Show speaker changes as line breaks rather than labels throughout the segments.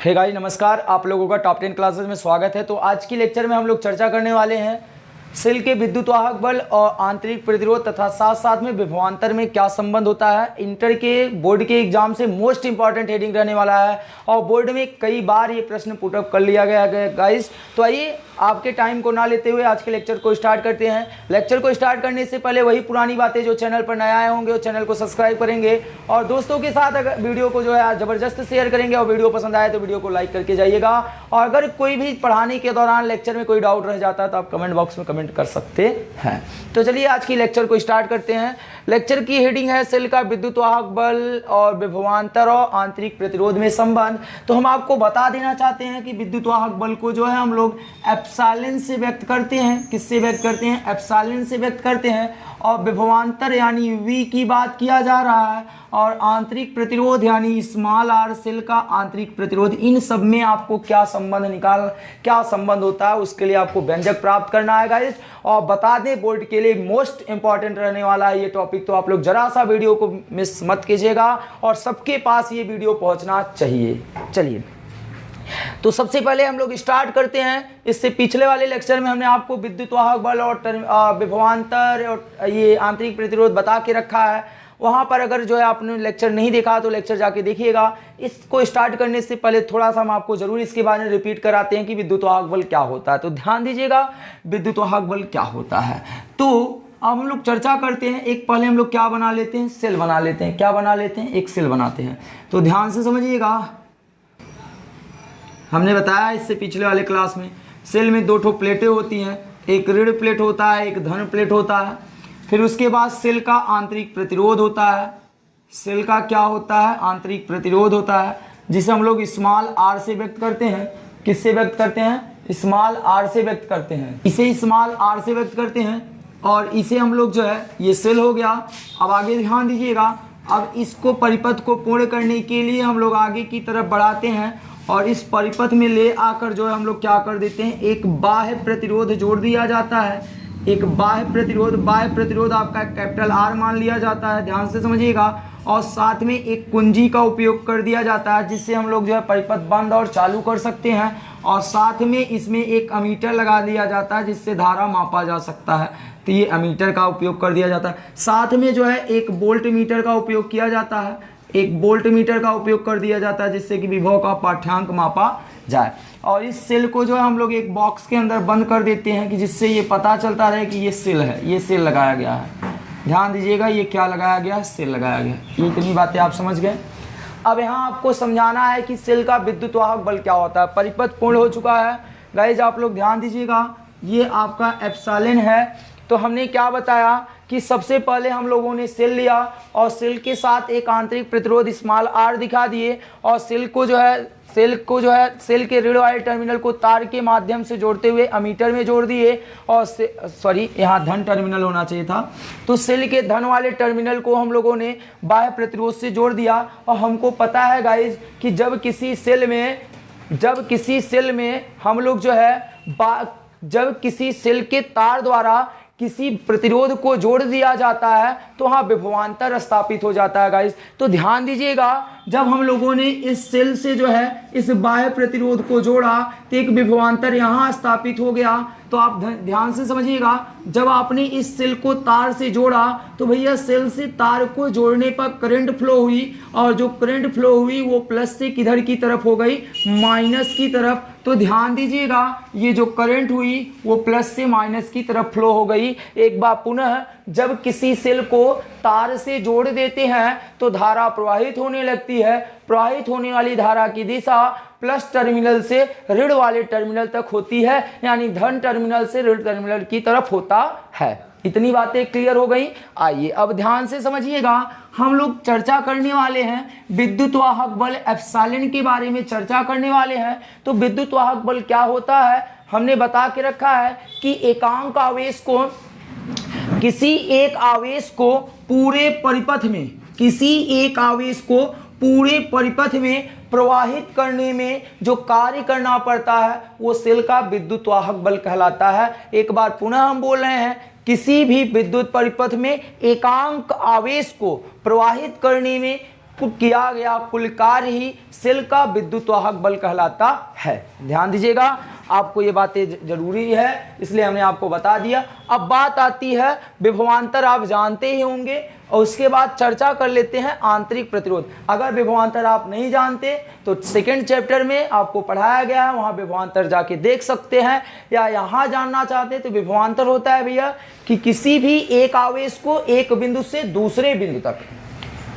Hey guys नमस्कार, आप लोगों का टॉप 10 क्लासेस में स्वागत है। तो आज की लेक्चर में हम लोग चर्चा करने वाले हैं सेल के विद्युत वाहक बल और आंतरिक प्रतिरोध तथा साथ साथ में विभवांतर में क्या संबंध होता है। इंटर के बोर्ड के एग्जाम से मोस्ट इंपॉर्टेंट हेडिंग रहने वाला है और बोर्ड में कई बार ये प्रश्न पुटअप कर लिया गया गाइस। तो आइए आपके टाइम को ना लेते हुए आज के लेक्चर को स्टार्ट करते हैं। लेक्चर को स्टार्ट करने से पहले वही पुरानी बातें, जो चैनल पर नए आए होंगे वो चैनल को सब्सक्राइब करेंगे और दोस्तों के साथ अगर वीडियो को जो है ज़बरदस्त शेयर करेंगे और वीडियो पसंद आए तो वीडियो को लाइक करके जाइएगा। और अगर कोई भी पढ़ाने के दौरान लेक्चर में कोई डाउट रह जाता है तो आप कमेंट बॉक्स में कमेंट कर सकते हैं। तो चलिए आज की लेक्चर को स्टार्ट करते हैं। लेक्चर की हेडिंग है सेल का विद्युत वाहक बल और विभवांतर और आंतरिक प्रतिरोध में संबंध। तो हम आपको बता देना चाहते हैं कि विद्युत वाहक बल को जो है हम लोग एप्सिलॉन से व्यक्त करते हैं। किससे व्यक्त करते हैं? एप्सिलॉन से व्यक्त करते हैं। और विभवांतर यानी V की बात किया जा रहा है और आंतरिक प्रतिरोध यानी स्मॉल r सेल का आंतरिक प्रतिरोध, इन सब में आपको क्या संबंध होता है उसके लिए आपको व्यंजक प्राप्त करना है गाइस। और बता दें बोर्ड के लिए मोस्ट इंपॉर्टेंट रहने वाला है ये टॉपिक, तो आप लोग जरा सा वीडियो को मिस मत कीजिएगा और सबके पास ये वीडियो पहुंचना चाहिए। चलिए तो सबसे पहले हम लोग स्टार्ट करते हैं। इससे पिछले वाले लेक्चर में हमने आपको विद्युत वाहक बल और विभवांतर और ये आंतरिक प्रतिरोध बता के रखा है। वहाँ पर अगर जो है आपने लेक्चर नहीं देखा तो लेक्चर जाके देखिएगा। इसको स्टार्ट करने से पहले थोड़ा सा हम आपको जरूर इसके बारे में रिपीट कराते हैं कि विद्युत वाहक बल क्या होता है। तो ध्यान दीजिएगा विद्युत वाहक बल क्या होता है। तो अब हम लोग चर्चा करते हैं। एक पहले हम लोग क्या बना लेते हैं? सेल बना लेते हैं। क्या बना लेते हैं? एक सेल बनाते हैं। तो ध्यान से समझिएगा, हमने बताया इससे पिछले वाले क्लास में सेल में दो ठो प्लेटें होती हैं, एक ऋण प्लेट होता है, एक धन प्लेट होता है। फिर उसके बाद सेल का आंतरिक प्रतिरोध होता है। सेल का क्या होता है? आंतरिक प्रतिरोध होता है, जिसे हम लोग स्मॉल r से व्यक्त करते हैं। किससे व्यक्त करते हैं? स्मॉल r से व्यक्त करते हैं। इसे स्मॉल r से व्यक्त करते हैं और इसे हम लोग जो है ये सेल हो गया। अब आगे ध्यान दीजिएगा, अब इसको परिपथ को पूर्ण करने के लिए हम लोग आगे की तरफ बढ़ाते हैं और इस परिपथ में ले आकर जो है हम लोग क्या कर देते हैं? एक बाह्य प्रतिरोध जोड़ दिया जाता है। एक बाह्य प्रतिरोध आपका कैपिटल R मान लिया जाता है, ध्यान से समझिएगा। और साथ में एक कुंजी का उपयोग कर दिया जाता है जिससे हम लोग जो है परिपथ बंद और चालू कर सकते हैं। और साथ में इसमें एक अमीटर लगा दिया जाता है जिससे धारा मापा जा सकता है। तो ये अमीटर का उपयोग कर दिया जाता है। साथ में जो है एक वोल्ट मीटर का उपयोग किया जाता है। एक वोल्ट मीटर का उपयोग कर दिया जाता है जिससे कि विभव का पाठ्यांक मापा जाए। और इस सेल को जो है हम लोग एक बॉक्स के अंदर बंद कर देते हैं कि जिससे ये पता चलता रहे कि ये सेल है, ये सेल लगाया गया है। ध्यान दीजिएगा, ये क्या लगाया गया है? सेल लगाया गया। ये इतनी बातें आप समझ गए। अब यहाँ आपको समझाना है कि सेल का विद्युत वाहक बल क्या होता है। परिपथ पूर्ण हो चुका है गाइज, आप लोग ध्यान दीजिएगा। ये आपका एप्सिलॉन है। तो हमने क्या बताया कि सबसे पहले हम लोगों ने सेल लिया और सेल के साथ एक आंतरिक प्रतिरोध स्मॉल r दिखा दिए और सेल को जो है सेल के ऋण वाले टर्मिनल को तार के माध्यम से जोड़ते हुए अमीटर में जोड़ दिए। और यहाँ धन टर्मिनल होना चाहिए था। तो सेल के धन वाले टर्मिनल को हम लोगों ने बाह्य प्रतिरोध से जोड़ दिया। और हमको पता है गाइज कि जब किसी सेल में हम लोग जो है जब किसी सेल के तार द्वारा किसी प्रतिरोध को जोड़ दिया जाता है तो वहाँ विभवांतर स्थापित हो जाता है गाइस। तो ध्यान दीजिएगा, जब हम लोगों ने इस सेल से जो है इस बाह्य प्रतिरोध को जोड़ा तो एक विभवांतर यहाँ स्थापित हो गया। तो आप ध्यान से समझिएगा, जब आपने इस सेल को तार से जोड़ा तो भैया सेल से तार को जोड़ने पर करंट फ्लो हुई और जो करंट फ्लो हुई वो प्लस से किधर की तरफ हो गई? माइनस की तरफ। तो ध्यान दीजिएगा, ये जो करंट हुई वो प्लस से माइनस की तरफ फ्लो हो गई। एक बार पुनः जब किसी सेल को तार से जोड़ देते हैं तो धारा प्रवाहित होने लगती है। प्रवाहित होने वाली धारा की दिशा प्लस टर्मिनल से ऋण वाले टर्मिनल तक होती है, यानी धन टर्मिनल से ऋण टर्मिनल की तरफ होता है। इतनी बातें क्लियर हो गई। आइए अब ध्यान से समझिएगा, हम लोग चर्चा करने वाले हैं विद्युत वाहक बल एप्सिलॉन के बारे में चर्चा करने वाले हैं। तो विद्युत वाहक बल क्या होता है हमने बता के रखा है कि किसी एक आवेश को पूरे परिपथ में प्रवाहित करने में जो कार्य करना पड़ता है वो सेल का विद्युत वाहक बल कहलाता है। एक बार पुनः हम बोल रहे हैं, किसी भी विद्युत परिपथ में एकांक आवेश को प्रवाहित करने में किया गया कुल कार्य ही सेल का विद्युतवाहक बल कहलाता है। ध्यान दीजिएगा, आपको ये बातें जरूरी है इसलिए हमने आपको बता दिया। अब बात आती है विभवांतर, आप जानते ही होंगे, और उसके बाद चर्चा कर लेते हैं आंतरिक प्रतिरोध। अगर विभवांतर आप नहीं जानते तो सेकंड चैप्टर में आपको पढ़ाया गया है, वहां विभवांतर जाके देख सकते हैं। या यहाँ जानना चाहते हैं तो विभवांतर होता है भैया कि किसी भी एक आवेश को एक बिंदु से दूसरे बिंदु तक,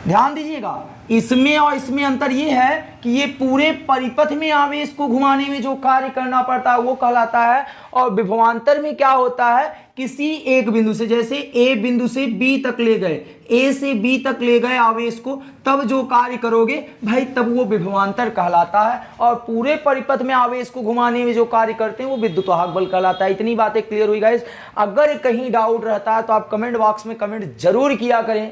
ध्यान दीजिएगा, इसमें और इसमें अंतर यह है कि ये पूरे परिपथ में आवेश को घुमाने में जो कार्य करना पड़ता है वो कहलाता है, और विभवांतर में क्या होता है, किसी एक बिंदु से, जैसे ए बिंदु से बी तक ले गए, ए से बी तक ले गए आवेश को, तब जो कार्य करोगे भाई तब वो विभवांतर कहलाता है। और पूरे परिपथ में आवेश को घुमाने में जो कार्य करते हैं वो विद्युतवाहक बल कहलाता है। इतनी बातें क्लियर हुई गाइस। अगर कहीं डाउट रहता है तो आप कमेंट बॉक्स में कमेंट जरूर किया करें,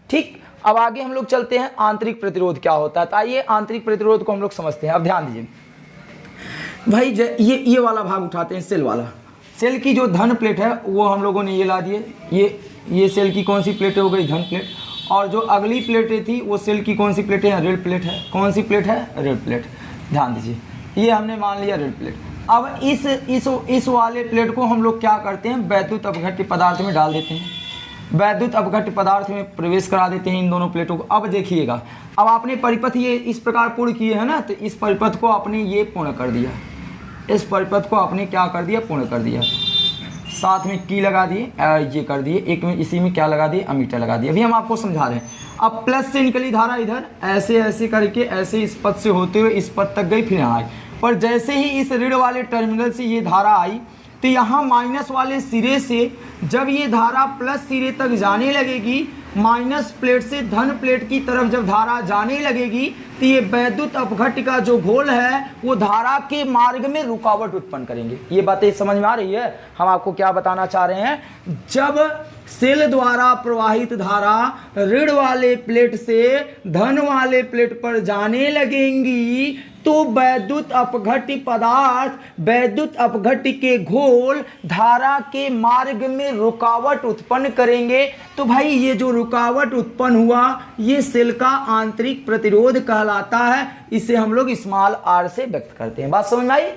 ठीक। अब आगे हम लोग चलते हैं आंतरिक प्रतिरोध क्या होता है। तो आइए आंतरिक प्रतिरोध को हम लोग समझते हैं। अब ध्यान दीजिए भाई, ये वाला भाग उठाते हैं, सेल वाला। सेल की जो धन प्लेट है वो हम लोगों ने ये ला दिए, ये सेल की कौन सी प्लेट हो गई, धन प्लेट। और जो अगली प्लेटें थी वो सेल की कौन सी प्लेट है, ऋण प्लेट है। कौन सी प्लेट है, ऋण प्लेट। ध्यान दीजिए, ये हमने मान लिया ऋण प्लेट। अब इस वाले प्लेट को हम लोग क्या करते हैं, वैद्युत अपघट्य पदार्थ में डाल देते हैं, वैद्युत अपघट्य पदार्थ में प्रवेश करा देते हैं इन दोनों प्लेटों को। अब देखिएगा, अब आपने परिपथ ये इस प्रकार पूर्ण किए हैं ना, तो इस परिपथ को आपने ये पूर्ण कर दिया, इस परिपथ को आपने क्या कर दिया, पूर्ण कर दिया। साथ में की लगा दिए, ये कर दिए, एक में इसी में क्या लगा दिए, अमीटर लगा दिए। अभी हम आपको समझा रहे हैं। अब प्लस से निकली धारा इधर, ऐसे ऐसे करके ऐसे इस पथ से होते हुए इस पथ तक गई, फिर यहाँ आई। पर जैसे ही इस ऋण वाले टर्मिनल से ये धारा आई तो यहाँ माइनस वाले सिरे से जब ये धारा प्लस सिरे तक जाने लगेगी, माइनस प्लेट से धन प्लेट की तरफ जब धारा जाने लगेगी तो ये वैद्युत अपघट्य का जो घोल है वो धारा के मार्ग में रुकावट उत्पन्न करेंगे। ये बातें समझ में आ रही है? हम आपको क्या बताना चाह रहे हैं, जब सेल द्वारा प्रवाहित धारा ऋण वाले प्लेट से धन वाले प्लेट पर जाने लगेंगी तो वैद्युत अपघट्य पदार्थ, वैद्युत अपघट्य के घोल धारा के मार्ग में रुकावट उत्पन्न करेंगे। तो भाई ये जो रुकावट उत्पन्न हुआ ये सेल का आंतरिक प्रतिरोध कहलाता है। इसे हम लोग स्मॉल r से व्यक्त करते हैं। बात समझ में आई?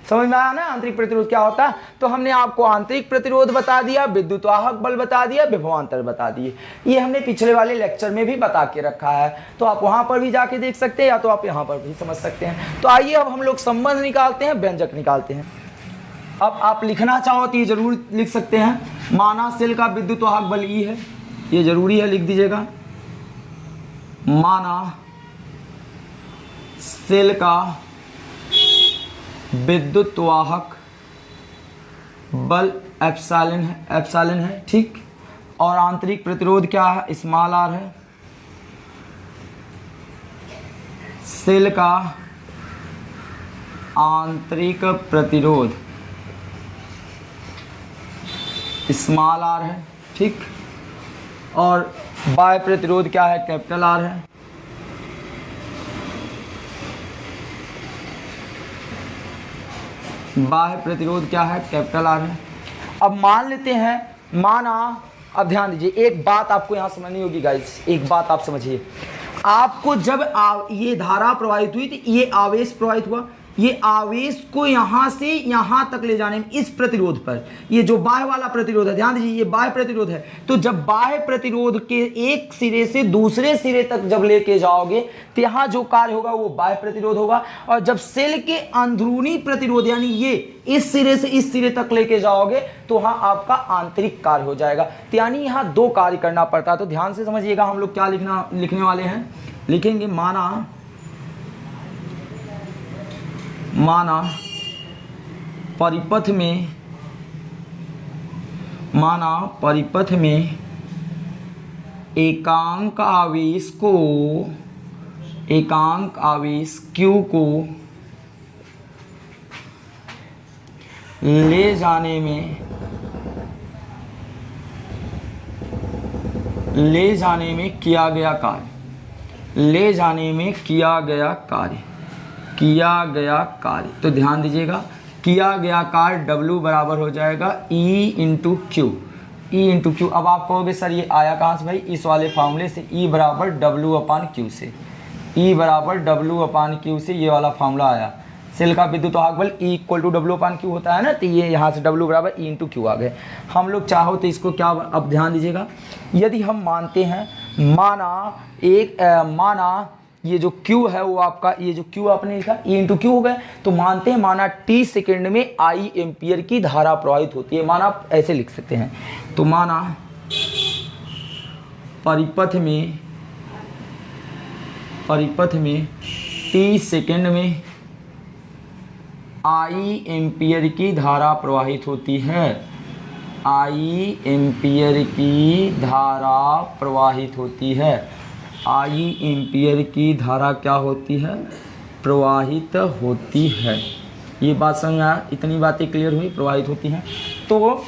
समझ में आया ना आंतरिक प्रतिरोध क्या होता है? तो हमने आपको आंतरिक प्रतिरोध बता दिया, विद्युतवाहक बल बता दिया, विभवांतर बता दिए। ये हमने पिछले वाले लेक्चर में भी बता के रखा है, तो आप वहां पर भी जाके देख सकते हैं या तो आप यहां पर भी समझ सकते हैं। तो आइए अब हम लोग संबंध निकालते हैं, व्यंजक निकालते हैं। अब आप लिखना चाहो तो ये जरूर लिख सकते हैं, माना सेल का विद्युतवाहक बल ई है, ये जरूरी है, लिख दीजिएगा। माना सेल का विद्युतवाहक बल एप्सिलॉन है, ठीक। और आंतरिक प्रतिरोध क्या है, स्मॉल r है। सेल का आंतरिक प्रतिरोध स्मॉल r है, ठीक। और बाह्य प्रतिरोध क्या है, कैपिटल R है। बाह्य प्रतिरोध क्या है, कैपिटल R है। अब मान लेते हैं, माना, अब ध्यान दीजिए, एक बात आपको यहाँ समझनी होगी गाइस, एक बात आप समझिए। आपको जब ये धारा प्रवाहित हुई तो ये आवेश प्रवाहित हुआ, ये आवेश को यहाँ से यहाँ तक ले जाने में इस प्रतिरोध पर, ये जो बाह्य वाला प्रतिरोध है, ध्यान दीजिए ये बाह्य प्रतिरोध है। तो जब बाह्य प्रतिरोध के एक सिरे से दूसरे सिरे तक जब लेके जाओगे तो यहाँ जो कार्य होगा वो बाह्य प्रतिरोध होगा। और जब सेल के अंदरूनी प्रतिरोध यानी ये इस सिरे से इस सिरे तक लेके जाओगे तो वहाँ आपका आंतरिक कार्य हो जाएगा। तो यानी यहाँ दो कार्य करना पड़ता है। तो ध्यान से समझिएगा, हम लोग क्या लिखने वाले हैं, लिखेंगे माना परिपथ में एकांक आवेश Q को ले जाने में किया गया कार्य, तो ध्यान दीजिएगा, किया गया कार्य W बराबर हो जाएगा E into Q। E into Q. अब आप कहोगे सर ये आया कहाँ से भाई, इस वाले फार्मूले से, E बराबर W/Q से, E बराबर W/Q से ये वाला फार्मूला आया। सेल का विद्युत वाहक बल E इक्वल टू W/Q होता है ना, तो ये यहाँ से W बराबर E इंटू क्यू आ गए। हम लोग चाहो तो इसको क्या, अब ध्यान दीजिएगा, यदि हम मानते हैं, माना ये जो Q है वो आपका, ये जो Q आपने लिखा E इंटू क्यू हो गया, तो मानते हैं माना T सेकेंड में I एम्पियर की धारा प्रवाहित होती है। माना आप ऐसे लिख सकते हैं, तो माना परिपथ में T सेकेंड में I एम्पियर की धारा प्रवाहित होती है, I एम्पियर की धारा प्रवाहित होती है, I एम्पियर की धारा क्या होती है, प्रवाहित होती है। ये बात समझ में आया, इतनी बातें क्लियर हुई, प्रवाहित होती हैं। तो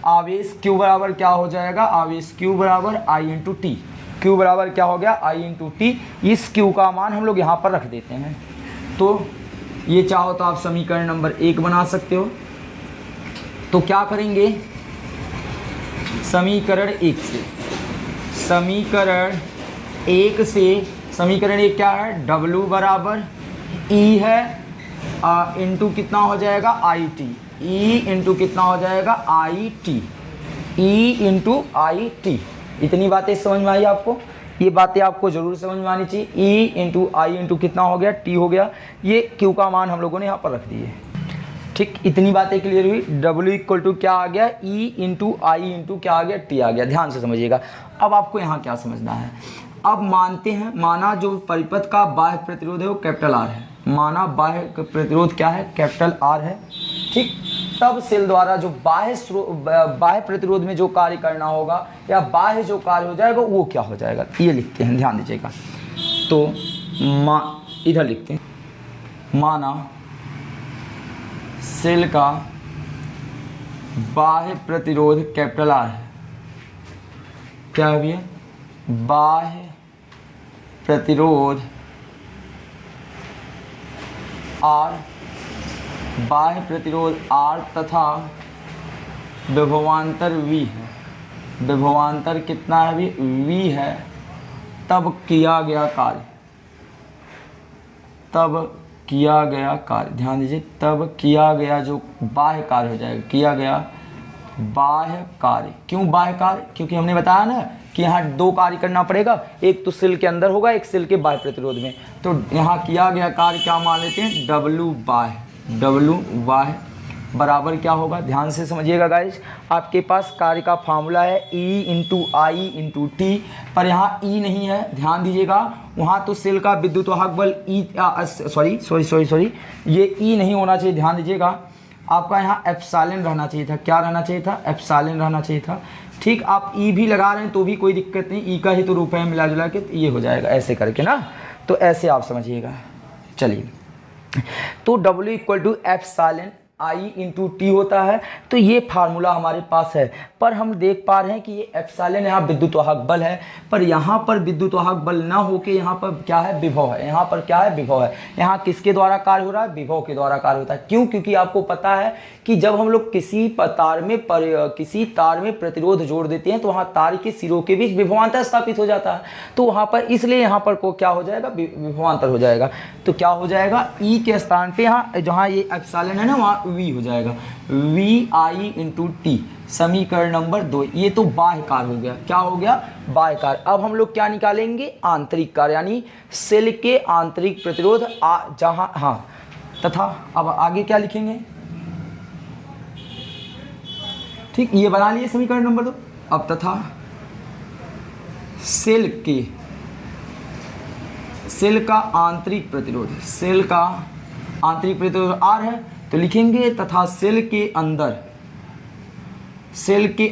आवेश Q बराबर क्या हो जाएगा, आवेश Q बराबर I इंटू टी। Q बराबर क्या हो गया, I इंटू टी। इस Q का मान हम लोग यहाँ पर रख देते हैं। तो ये चाहो तो आप समीकरण नंबर 1 बना सकते हो। तो क्या करेंगे, समीकरण 1 से, समीकरण 1 क्या है, W बराबर E है इंटू कितना हो जाएगा, आई टी। E इंटू कितना हो जाएगा, I T, E into I T. इतनी बातें समझ में आई आपको, ये बातें आपको जरूर समझ में आनी चाहिए। E इंटू आई इंटू कितना हो गया, T हो गया। ये Q का मान हम लोगों ने यहाँ पर रख दिए। ठीक, इतनी बातें क्लियर हुई। W इक्वल टू क्या आ गया, E इंटू आई इंटू क्या आ गया, T आ गया। ध्यान से समझिएगा। अब आपको यहाँ क्या समझना है, अब मानते हैं, माना जो परिपथ का बाह्य प्रतिरोध है वो कैपिटल R है, माना बाह्य प्रतिरोध क्या है, कैपिटल R है। ठीक, तब सेल द्वारा जो बाह्य प्रतिरोध में जो कार्य करना होगा या बाह्य जो कार्य हो जाएगा वो क्या हो जाएगा, ये लिखते हैं, ध्यान दीजिएगा। तो इधर लिखते हैं, माना सेल का बाह्य प्रतिरोध कैपिटल R है, क्या है भैया, बाह्य प्रतिरोध R, बाह्य प्रतिरोध R तथा विभवांतर V है, विभवांतर कितना है भी, V है। तब किया गया कार्य, ध्यान दीजिए, तब किया गया जो बाह्य कार्य हो जाएगा, किया गया बाह्य कार्य। क्यों बाह्य कार्य, क्योंकि हमने बताया ना कि यहाँ 2 कार्य करना पड़ेगा, एक तो सेल के अंदर होगा, एक सेल के बाह्य प्रतिरोध में। तो यहाँ किया गया कार्य क्या मान लेते हैं, W बाह्य बराबर क्या होगा, ध्यान से समझिएगा गाइस। आपके पास कार्य का फार्मूला है E इंटू आई इंटू टी, पर यहाँ E नहीं है, ध्यान दीजिएगा। वहाँ तो सेल का विद्युत वाहक बल सॉरी ये E नहीं होना चाहिए, ध्यान दीजिएगा। आपका यहाँ एप्सिलॉन रहना चाहिए था, क्या रहना चाहिए था, एप्सिलॉन रहना चाहिए था। ठीक, आप E भी लगा रहे हैं तो भी कोई दिक्कत नहीं, E का ही तो रूप है, मिला जुला के ये हो जाएगा ऐसे करके ना, तो ऐसे आप समझिएगा। चलिए, तो W equal to epsilon I into T होता है। तो ये फार्मूला हमारे पास है, पर हम देख पा रहे हैं कि ये एप्सिलॉन यहाँ विद्युत वाहक बल है, पर यहाँ पर विद्युत वाहक बल ना होके यहाँ पर क्या है, विभव है। यहाँ पर क्या है, विभव है। यहाँ किसके द्वारा कार्य हो रहा है, विभव के द्वारा कार्य होता है। क्यों, क्योंकि आपको पता है कि जब हम लोग किसी तार में प्रतिरोध जोड़ देते हैं तो वहाँ तार के सिरों के बीच विभवांतर स्थापित हो जाता है। तो वहाँ पर इसलिए यहाँ पर को क्या हो जाएगा, विभवांतर हो जाएगा। तो क्या हो जाएगा, E के स्थान पे यहाँ जहाँ ये एप्सिलॉन है ना, वहाँ V हो जाएगा, वी आई इंटू टी। समीकरण नंबर 2, ये तो बाह्य कार्य हो गया। क्या हो गया, बाह्य कार्य। अब हम लोग क्या निकालेंगे, आंतरिक कार्य, यानी सेल के आंतरिक प्रतिरोध जहाँ, हाँ, तथा अब आगे क्या लिखेंगे। ठीक, ये बना लिए समीकरण नंबर 2। अब तथा सेल का आंतरिक प्रतिरोध, सेल का आंतरिक प्रतिरोध R है, तो लिखेंगे तथा सेल के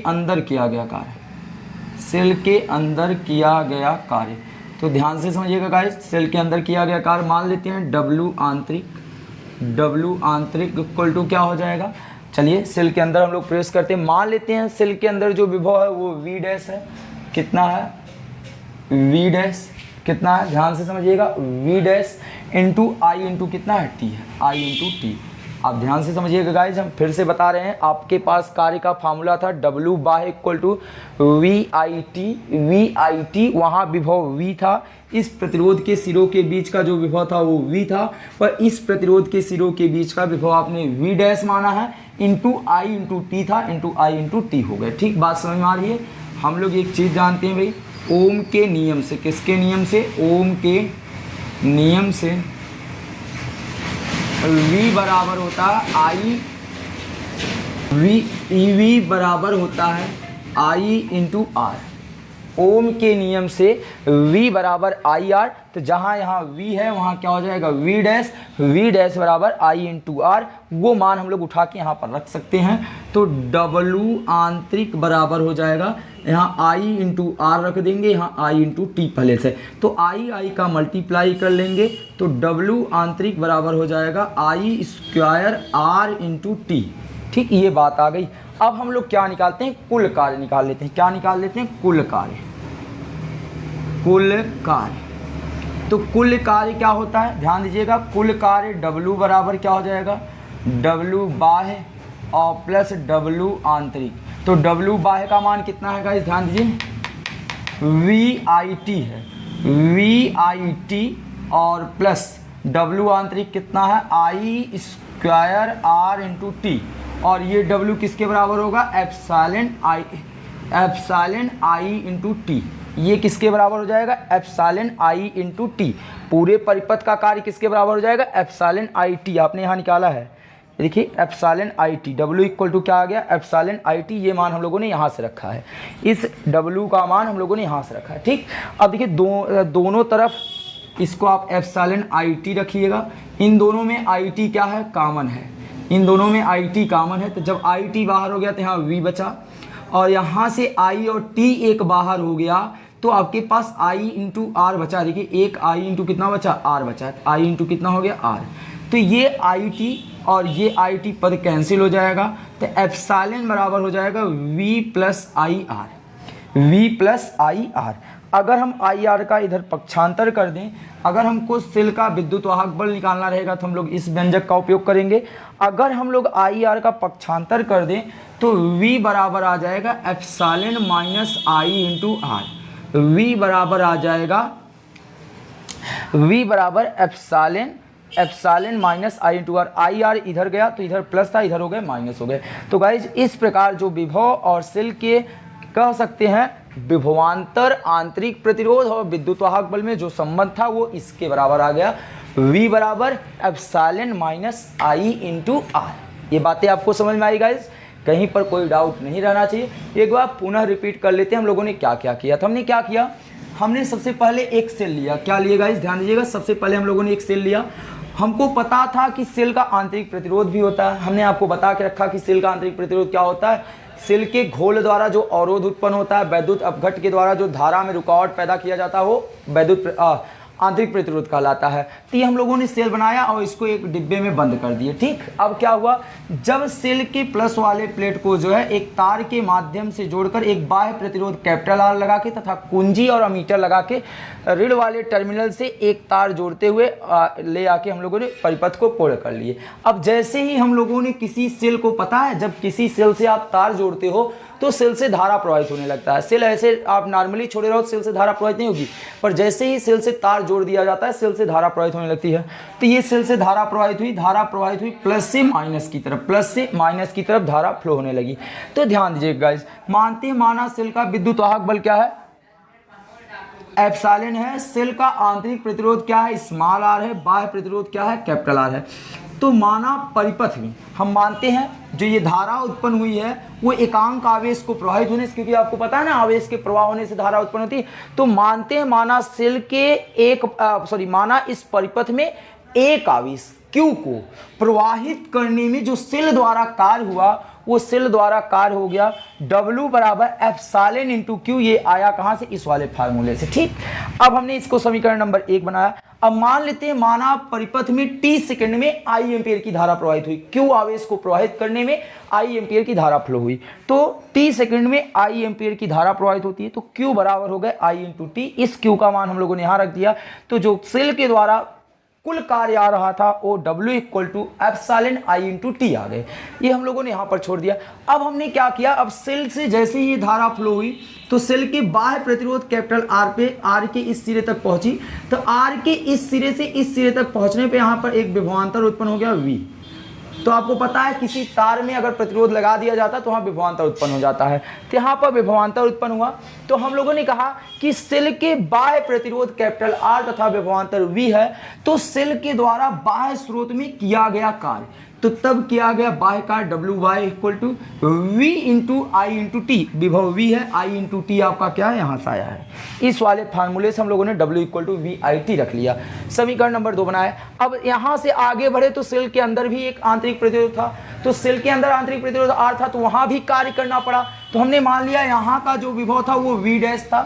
अंदर किया गया कार्य, सेल के अंदर किया गया कार्य। तो ध्यान से समझिएगा गाइस, सेल के अंदर किया गया कार्य मान लेते हैं W आंतरिक इक्वल टू क्या हो जाएगा। चलिए, सेल के अंदर हम लोग प्रवेश करते हैं, मान लेते हैं सेल के अंदर जो विभव है वो V डैश है। कितना है, V डैश कितना है, ध्यान से समझिएगा, V डैश इंटू आई इंटू कितना है, T है, I इंटू टी। आप ध्यान से समझिएगा गाइज, हम फिर से बता रहे हैं। आपके पास कार्य का फार्मूला था W बाह्य इक्वल टू VIT, वहाँ विभव V था। इस प्रतिरोध के सिरों के बीच का जो विभव था वो V था, पर इस प्रतिरोध के सिरों के बीच का विभव आपने V डैश माना है, इंटू I इंटू टी था, इंटू I इंटू टी हो गए। ठीक, बात समझ में आ रही है। हम लोग एक चीज़ जानते हैं भाई, ओम के नियम से, किसके नियम से? ओम के नियम से V बराबर होता है I, V बराबर होता है I इंटू आर। ओम के नियम से V बराबर आई आर, तो जहाँ यहाँ V है वहाँ क्या हो जाएगा? V डैश बराबर I इंटू आर। वो मान हम लोग उठा के यहाँ पर रख सकते हैं। तो W आंतरिक बराबर हो जाएगा, यहाँ I इंटू आर रख देंगे, यहाँ I इंटू टी पहले से, तो I का मल्टीप्लाई कर लेंगे, तो W आंतरिक बराबर हो जाएगा I square R into T. ठीक, ये बात आ गई। अब हम लोग क्या निकालते हैं? कुल कार्य निकाल लेते हैं। क्या निकाल लेते हैं? कुल कार्य। कुल कार्य, तो कुल कार्य क्या होता है? ध्यान दीजिएगा, कुल कार्य W बराबर क्या हो जाएगा? W बाह्य और प्लस W आंतरिक। तो W बाह्य का मान कितना है गाइस? ध्यान दीजिए, VIT है, VIT और प्लस W आंतरिक कितना है? I square R into T. और ये W किसके बराबर होगा? Epsilon I into T. ये किसके बराबर हो जाएगा? Epsilon I into T. पूरे परिपथ का कार्य किसके बराबर हो जाएगा? Epsilon IT। आपने यहाँ निकाला है, देखिए epsilon IT। W equal to क्या आ गया? Epsilon IT। ये मान हम लोगों ने यहाँ से रखा है, इस W का मान हम लोगों ने यहाँ से रखा है। ठीक, अब देखिए दोनों तरफ इसको आप एप्सिलॉन IT रखिएगा। इन दोनों में IT क्या है? कॉमन है। इन दोनों में IT कॉमन है, तो जब IT बाहर हो गया तो यहाँ V बचा, और यहाँ से I और T एक बाहर हो गया, तो आपके पास I इंटू आर बचा। देखिए, एक I इंटू कितना बचा? R बचा। I इंटू कितना हो गया? R। तो ये IT और ये IT पद कैंसिल हो जाएगा, तो एप्सिलॉन बराबर हो जाएगा V plus I are. V plus I are. अगर हम आई आर का इधर पक्षांतर कर दें, अगर हमको सेल का विद्युत वाहक बल निकालना रहेगा तो हम लोग इस व्यंजक का उपयोग करेंगे। अगर हम लोग आई आर का पक्षांतर कर दें तो V बराबर आ जाएगा epsilon minus I into R. V बराबर आ जाएगा, V बराबर epsilon minus I into R. I R इधर गया तो इधर प्लस था, इधर हो गए माइनस हो गए। तो गाइज इस प्रकार जो विभव और सेल के कह सकते हैं विभवांतर आंतरिक प्रतिरोध और विद्युत वाहक बल में जो संबंध था वो इसके बराबर आ गया, V बराबर epsilon minus I into R. ये बातें आपको समझ में आई गाइज? कहीं पर कोई डाउट नहीं रहना चाहिए। एक बार पुनः रिपीट कर लेते हैं हम लोगों ने क्या क्या किया था। हमने क्या किया? हमने सबसे पहले एक सेल लिया। क्या लिए गाइज? ध्यान दीजिएगा, सबसे पहले हम लोगों ने एक सेल लिया। हमको पता था कि सेल का आंतरिक प्रतिरोध भी होता है। हमने आपको बता के रखा कि सेल का आंतरिक प्रतिरोध क्या होता है। सेल के घोल द्वारा जो अवरोध उत्पन्न होता है, वैद्युत अपघट्ट के द्वारा जो धारा में रुकावट पैदा किया जाता है, वो वैद्युत आंतरिक प्रतिरोध कहलाता है। तो ये हम लोगों ने सेल बनाया और इसको एक डिब्बे में बंद कर दिए। ठीक, अब क्या हुआ? जब सेल के प्लस वाले प्लेट को जो है एक तार के माध्यम से जोड़कर एक बाह्य प्रतिरोध कैपिटल आर लगा के तथा कुंजी और अमीटर लगा के ऋण वाले टर्मिनल से एक तार जोड़ते हुए ले आके हम लोगों ने परिपथ को पूर्ण कर लिए। अब जैसे ही हम लोगों ने किसी सेल को, पता है जब किसी सेल से आप तार जोड़ते हो तो सेल से धारा प्रवाहित होने लगता है। सेल ऐसे आप नॉर्मली छोड़े रहो, सेल से धारा प्रवाहित नहीं होगी, पर जैसे ही सेल से तार जोड़ दिया जाता है सेल से धारा प्रवाहित होने लगती है। तो ये सेल से धारा प्रवाहित हुई प्लस से माइनस की तरफ धारा फ्लो होने लगी। तो ध्यान दीजिएगा गाइस, मानते माना सेल का विद्युत वाहक बल क्या है? एप्सिलॉन है। सेल का आंतरिक प्रतिरोध क्या है? स्मॉल आर है। बाह्य प्रतिरोध क्या है? कैपिटल आर है। तो माना परिपथ में हम मानते हैं जो ये धारा उत्पन्न हुई है वो एकांक आवेश को प्रवाहित होने से, क्योंकि आपको पता है ना आवेश के प्रवाह होने से धारा उत्पन्न होती है। तो मानते हैं माना सेल के माना इस परिपथ में एक आवेश Q को प्रवाहित करने में जो सेल द्वारा कार्य हुआ वो सेल द्वारा कार्य हो गया W बराबर एप्सिलॉन इंटू Q। ये आया कहां से? इस वाले फार्मूले से। ठीक, अब हमने इसको समीकरण नंबर 1 बनाया। अब मान लेते हैं माना परिपथ में t सेकंड में I एम्पियर की धारा प्रवाहित हुई। Q आवेश को प्रवाहित करने में I एम्पियर की धारा फ्लो हुई, तो t सेकंड में I एम्पियर की धारा प्रवाहित होती है, तो Q बराबर हो गए I इंटू टी। इस Q का मान हम लोगों ने यहाँ रख दिया। तो जो सेल के द्वारा कुल कार्य आ रहा था वो W equal to epsilon I into T आ गए। ये हम लोगों ने यहाँ पर छोड़ दिया। अब हमने क्या किया, अब सेल से जैसे ही ये धारा फ्लो हुई तो सेल के बाह्य प्रतिरोध कैपिटल R पे R के इस सिरे तक पहुंची, तो R के इस सिरे से इस सिरे तक पहुंचने पे यहाँ पर एक विभवांतर उत्पन्न हो गया V। तो आपको पता है किसी तार में अगर प्रतिरोध लगा दिया जाता है तो वहाँ विभवांतर उत्पन्न हो जाता है, तो यहाँ पर विभवांतर उत्पन्न हुआ। तो हम लोगों ने कहा कि सेल के बाह्य प्रतिरोध कैपिटल R तथा विभवांतर V है, तो सेल के द्वारा बाह्य स्रोत में किया गया कार्य, तो तब किया गया बाह्य कार्य W y equal to V into I into T. विभव V है, I इंटू टी आपका क्या है, यहाँ से आया है। इस वाले फार्मूले से हम लोगों ने W equal to V I T रख लिया। समीकरण नंबर 2 बनाया। अब यहाँ से आगे बढ़े तो सेल के अंदर भी एक आंतरिक प्रतिरोध था, तो सेल के अंदर आंतरिक प्रतिरोध R था, तो वहाँ भी कार्य करना पड़ा। तो हमने मान लिया यहाँ का जो विभव था वो V डैश था,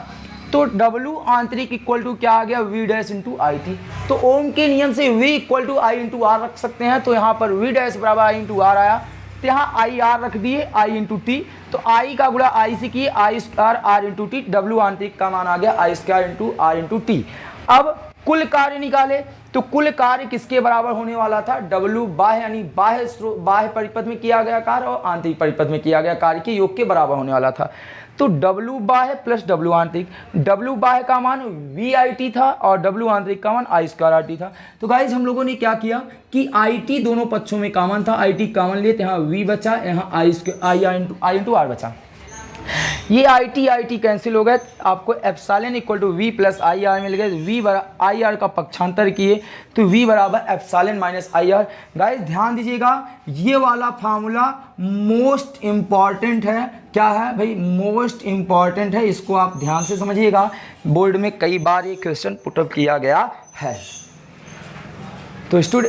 तो W आंतरिक इक्वल टू क्या आ गया, V dash into I T. तो ओम के नियम से V equal to I into R रख सकते हैं, तो यहाँ पर V डैश बराबर आई इंटू आर आया, तो यहाँ आई आर रख दिए, आई इंटू टी, तो आई का गुणा आई से किए, I square R into T, W आंतरिक का मान आ गया I square into R into T. अब कुल कार्य निकाले, तो कुल कार्य किसके बराबर होने वाला था, W बाह्य यानी बाह्य परिपथ में किया गया कार्य और आंतरिक परिपथ में किया गया कार्य के योग के बराबर होने वाला था। तो W बाह्य प्लस W आंतरिक, W बाह्य का मान VIT था और W आंतरिक का मान I स्क्वायर RT था। तो गाइज हम लोगों ने क्या किया कि IT दोनों पक्षों में कॉमन था, IT कॉमन लिए, यहाँ V बचा, यहाँ I इंटू R बचा। ये IT कैंसिल हो गए, आपको epsilon equal to V plus I R मिल गए। V आई आर का पक्षांतर किए तो V बराबर epsilon minus I R. Guys ध्यान दीजिएगा, ये वाला फार्मूला मोस्ट इम्पॉर्टेंट है। क्या है भाई, मोस्ट इम्पॉर्टेंट है, इसको आप ध्यान से समझिएगा, बोर्ड में कई बार ये क्वेश्चन पुटअप किया गया है। तो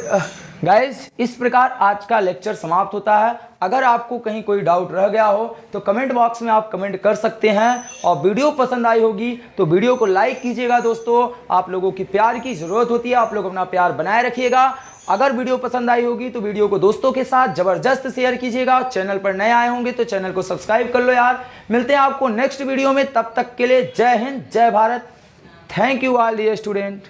गाइज इस प्रकार आज का लेक्चर समाप्त होता है। अगर आपको कहीं कोई डाउट रह गया हो तो कमेंट बॉक्स में आप कमेंट कर सकते हैं, और वीडियो पसंद आई होगी तो वीडियो को लाइक कीजिएगा। दोस्तों आप लोगों की प्यार की ज़रूरत होती है, आप लोग अपना प्यार बनाए रखिएगा। अगर वीडियो पसंद आई होगी तो वीडियो को दोस्तों के साथ ज़बरदस्त शेयर कीजिएगा। चैनल पर नए आए होंगे तो चैनल को सब्सक्राइब कर लो यार। मिलते हैं आपको नेक्स्ट वीडियो में, तब तक के लिए जय हिंद जय Bharat. Thank you all dear student.